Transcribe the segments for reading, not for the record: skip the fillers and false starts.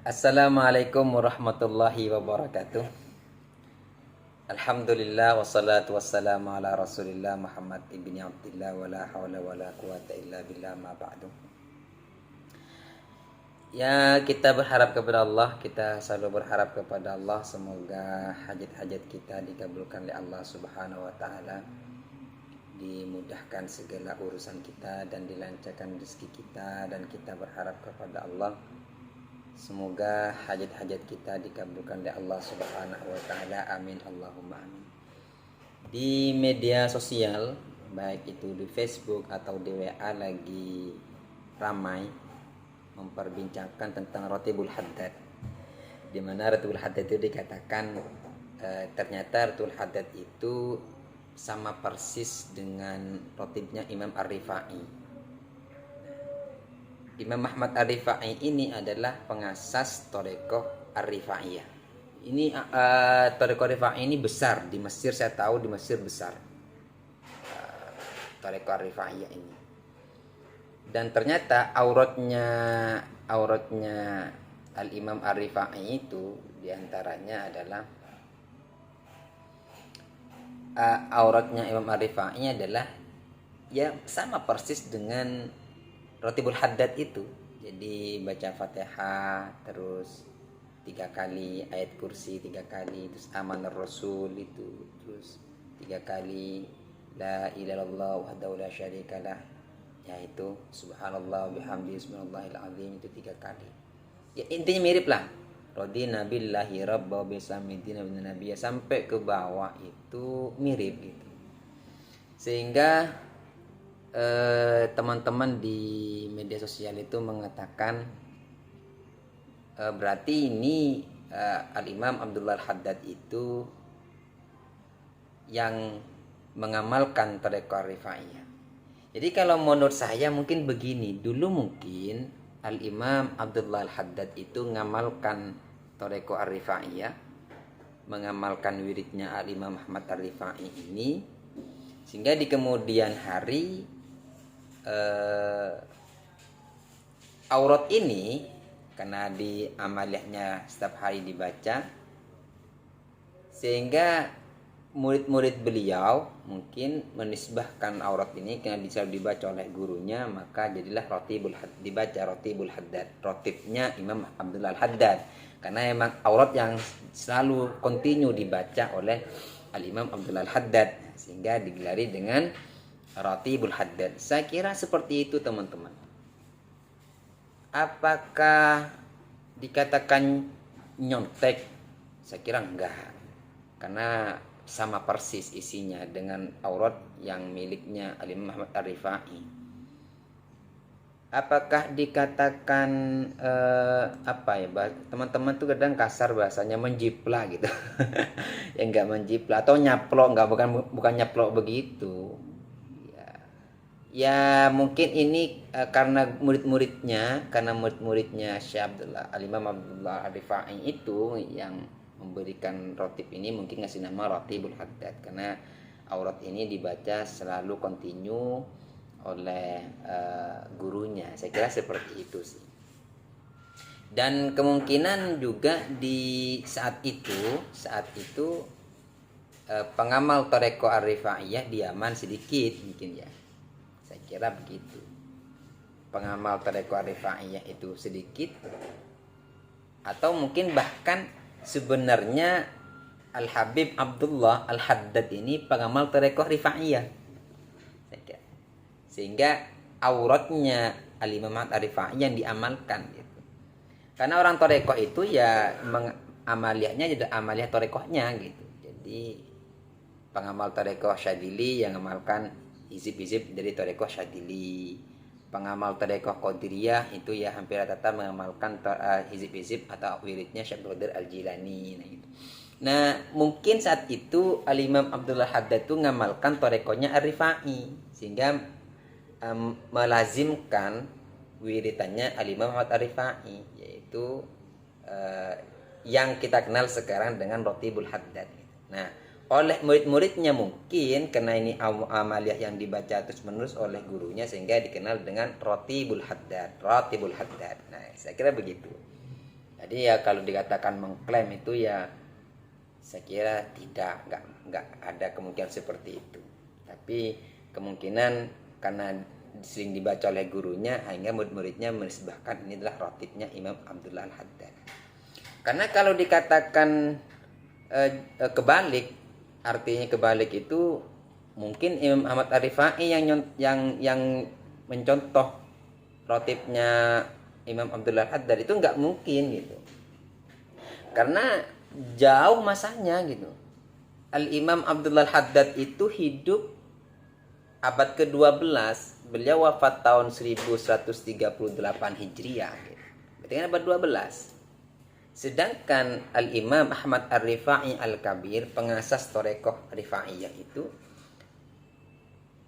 Assalamualaikum warahmatullahi wabarakatuh. Alhamdulillah wassalatu wassalamu ala Rasulillah Muhammad ibni Abdillah wala haula wala quwata illa billah ma ba'du. Ya, kita berharap kepada Allah, kita selalu berharap kepada Allah semoga hajat-hajat kita dikabulkan oleh Allah Subhanahu wa taala. Dimudahkan segala urusan kita dan dilancarkan rezeki kita, dan kita berharap kepada Allah semoga hajat-hajat kita dikabulkan oleh Allah Subhanahu wa taala. Amin Allahumma amin. Di media sosial, baik itu di Facebook atau di WA, lagi ramai memperbincangkan tentang Ratibul Haddad, di mana Ratibul Haddad itu dikatakan ternyata Ratibul Haddad itu sama persis dengan ratibnya Imam Ar-Rifai. Imam Ahmad Ar-Rifai ini adalah pengasas Thariqah Ar-Rifaiyah. Ini Thariqah Ar-Rifaiyah ini besar di Mesir, saya tahu di Mesir besar Thariqah Ar-Rifaiyah ini. Dan ternyata auratnya Al-Imam Ar-Rifai itu diantaranya adalah auratnya Imam Ar-Rifai adalah ya sama persis dengan Ratibul Haddad itu. Jadi baca Fatihah terus 3 kali, ayat kursi 3 kali, terus Amanar Rasul itu terus 3 kali, La ilaha illallah wahdahu la syarikalah, yaitu subhanallah bihamdi bismillahil azim itu 3 kali. Ya intinya mirip lah. Radina billahi rabba bisamidina bin nabiyya sampai ke bawah itu mirip gitu. Sehingga teman-teman di media sosial itu mengatakan berarti ini Al-Imam Abdullah Al-Haddad itu yang mengamalkan Thariqah Rifaiyah. Jadi kalau menurut saya mungkin begini, dulu mungkin Al-Imam Abdullah Al-Haddad itu mengamalkan Thariqah Ar-Rifaiyah, mengamalkan wiridnya Al-Imam Ahmad Ar-Rifai ini, sehingga di kemudian hari aurat ini karena di amaliyahnya setiap hari dibaca, sehingga murid-murid beliau mungkin menisbahkan aurat ini karena selalu dibaca oleh gurunya, maka jadilah dibaca Ratibul Haddad, ratibnya Imam Abdullah Al-Haddad, karena memang aurat yang selalu kontinu dibaca oleh Al-Imam Abdullah Al-Haddad, sehingga digelari dengan Ratibul Haddad. Saya kira seperti itu teman-teman. Apakah dikatakan nyontek? Saya kira enggak, karena sama persis isinya dengan aurat yang miliknya Al-Imam Ahmad Ar-Rifai. Apakah dikatakan teman-teman tuh kadang kasar bahasanya menjiplak gitu. Ya enggak menjiplak atau nyaplok, enggak, bukan nyaplok begitu. Ya mungkin ini karena murid-muridnya Syekh Abdullah Al-Imam Abdullah Ar-Rifai itu yang memberikan ratib ini, mungkin ngasih nama Ratibul Haddad karena aurat ini dibaca selalu kontinu oleh gurunya. Saya kira seperti itu sih. Dan kemungkinan juga di saat itu pengamal Thariqah Ar-Rifaiyah di Yaman sedikit mungkin ya. Saya kira begitu. Pengamal Thariqah Ar-Rifaiyah itu sedikit, atau mungkin bahkan sebenarnya Al-Habib Abdullah Al-Haddad ini pengamal Thariqah Rifaiyah. Sehingga auratnya Al-Imam Ar-Rifai yang diamalkan gitu. Karena orang Thariqah itu ya amaliyahnya jadi amaliyah Thariqahnya gitu. Jadi pengamal Thariqah Syadili yang mengamalkan hizib-hizib dari Thariqah Syadili. Pengamal Thariqah Qadiriyah itu ya hampir rata-rata mengamalkan hizib-hizib atau wiridnya Syekh Abdul Qadir Al-Jilani. Nah, mungkin saat itu Al-Imam Abdullah Haddad itu mengamalkan Thariqahnya Ar-Rifai, sehingga melazimkan wiridannya Al-Imam Ahmad Ar-Rifai, yaitu yang kita kenal sekarang dengan Ratibul Haddad. Nah, oleh murid-muridnya mungkin karena ini amaliyah yang dibaca terus menerus oleh gurunya, sehingga dikenal dengan Ratibul Haddad. Nah, saya kira begitu. Jadi ya kalau dikatakan mengklaim itu ya saya kira tidak, nggak ada kemungkinan seperti itu. Tapi kemungkinan karena sering dibaca oleh gurunya, hingga murid-muridnya menisbahkan ini adalah rotibnya Imam Abdullah Al-Haddad. Karena kalau dikatakan kebalik, artinya kebalik itu mungkin Imam Ahmad Ar-Rifai yang mencontoh rotibnya Imam Abdullah Al-Haddad itu nggak mungkin gitu. Karena jauh masanya gitu. Al-Imam Abdullah Al-Haddad itu hidup abad ke-12, beliau wafat tahun 1138 Hijriah gitu. Berarti kan abad 12. Sedangkan Al-Imam Ahmad Ar-Rifai Al-Kabir, pengasas Thariqah Rifaiyah itu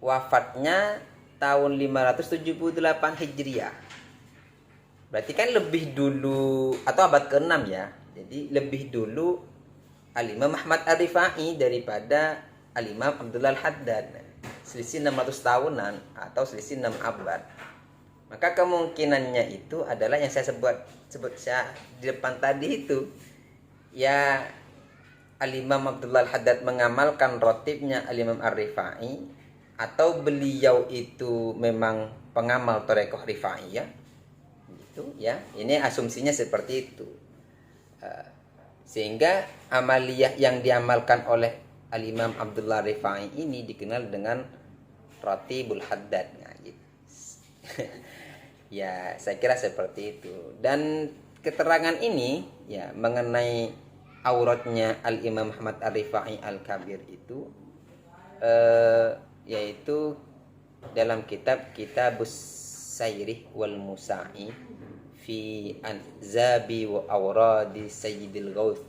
wafatnya tahun 578 Hijriah. Berarti kan lebih dulu, atau abad ke-6 ya. Jadi lebih dulu Al-Imam Ahmad Ar-Rifai daripada Al-Imam Abdullah Al-Haddad. Selisih 600 tahunan atau selisih 6 abad. Maka kemungkinannya itu adalah yang saya sebut saya di depan tadi itu. Ya Al-Imam Abdullah Al-Haddad mengamalkan rotibnya Al-Imam Ar-Rifai, atau beliau itu memang pengamal Thariqah Rifaiyah. Gitu ya. Ini asumsinya seperti itu. Sehingga amaliyah yang diamalkan oleh Al-Imam Abdullah Rifai ini dikenal dengan Ratibul Haddad. Nah, gitu. Ya, saya kira seperti itu. Dan keterangan ini ya mengenai auratnya Al-Imam Ahmad Ar-Rifai Al-Kabir itu yaitu dalam Kitabus Sayrih wal Musa'i fi Anzabi wa Awradi Sayyidil Ghauth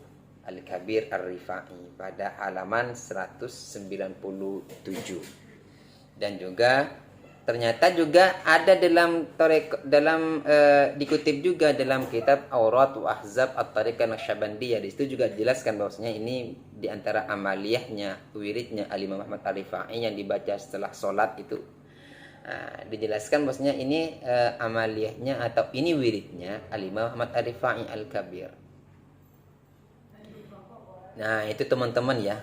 Al-Kabir Ar-Rifai pada halaman 197. Dan juga ternyata juga ada dikutip juga dalam kitab Awrat wa Ahzab At-Tariqah Naqsyabandiyah. Di situ juga dijelaskan bahwasanya ini di antara amaliyahnya, wiridnya Al-Imam Ahmad Ar-Rifai yang dibaca setelah sholat itu. Dijelaskan bahwasanya ini amaliyahnya atau ini wiridnya Al-Imam Ahmad Ar-Rifai Al-Kabir. Nah, itu teman-teman ya.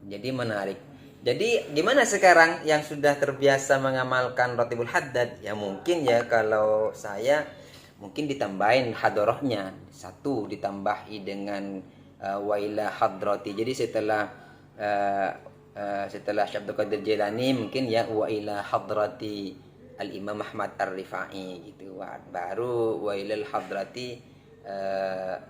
Jadi menarik. Jadi gimana sekarang yang sudah terbiasa mengamalkan Ratibul Haddad? Ya mungkin ya kalau saya mungkin ditambahin hadrohnya. Satu ditambahi dengan Waila Hadrati. Jadi setelah Syekh Abdul Qadir Jailani mungkin ya Waila Hadrati Al-Imam Ahmad Ar-Rifai gitu. Baru Waila Hadrati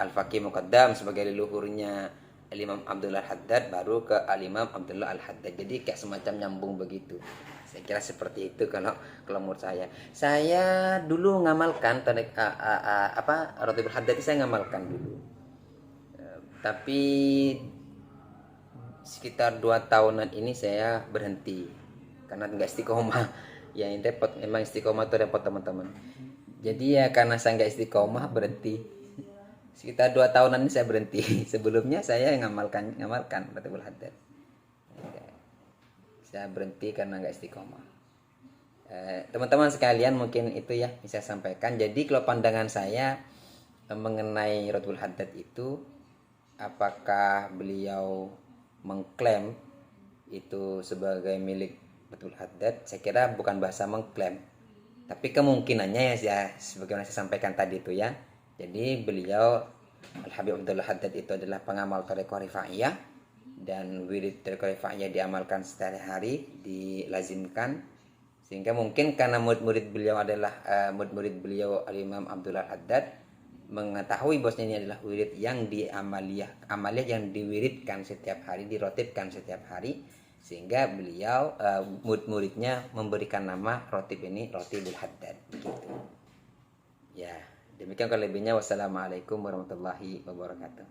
Al-Faqih Muqaddam sebagai leluhurnya Al-Imam Abdullah Al-Haddad, baru ke Al-Imam Abdullah Al-Haddad. Jadi kayak semacam nyambung begitu. Saya kira seperti itu kalau menurut saya. Saya dulu ngamalkan Ratibul Haddad itu saya ngamalkan dulu. Tapi sekitar 2 tahunan ini saya berhenti karena nggak istiqomah. Ya ini repot, memang istiqomah itu repot teman-teman. Jadi ya karena saya nggak istiqomah berhenti. Sekitar 2 tahunan ini saya berhenti. Sebelumnya saya ngamalkan Ratibul Haddad. Saya berhenti karena nggak istiqomah. Teman-teman sekalian, mungkin itu ya bisa saya sampaikan. Jadi kalau pandangan saya mengenai Ratibul Haddad itu, apakah beliau mengklaim itu sebagai milik Ratibul Haddad? Saya kira bukan bahasa mengklaim, tapi kemungkinannya ya sebagaimana saya sampaikan tadi itu ya. Jadi beliau Al-Habib Abdullah Haddad itu adalah pengamal Thariqah Rifaiyah, dan wirid Thariqah Rifaiyah diamalkan sehari-hari, dilazimkan, sehingga mungkin karena murid-murid beliau adalah murid-murid beliau Al-Imam Abdullah Haddad mengetahui bahwasanya ini adalah wirid yang amaliyah yang diwiridkan setiap hari, dirotibkan setiap hari, sehingga beliau murid-muridnya memberikan nama rotib ini Ratibul Haddad begitu. Ya. Demikian kalau lebihnya. Wassalamualaikum warahmatullahi wabarakatuh.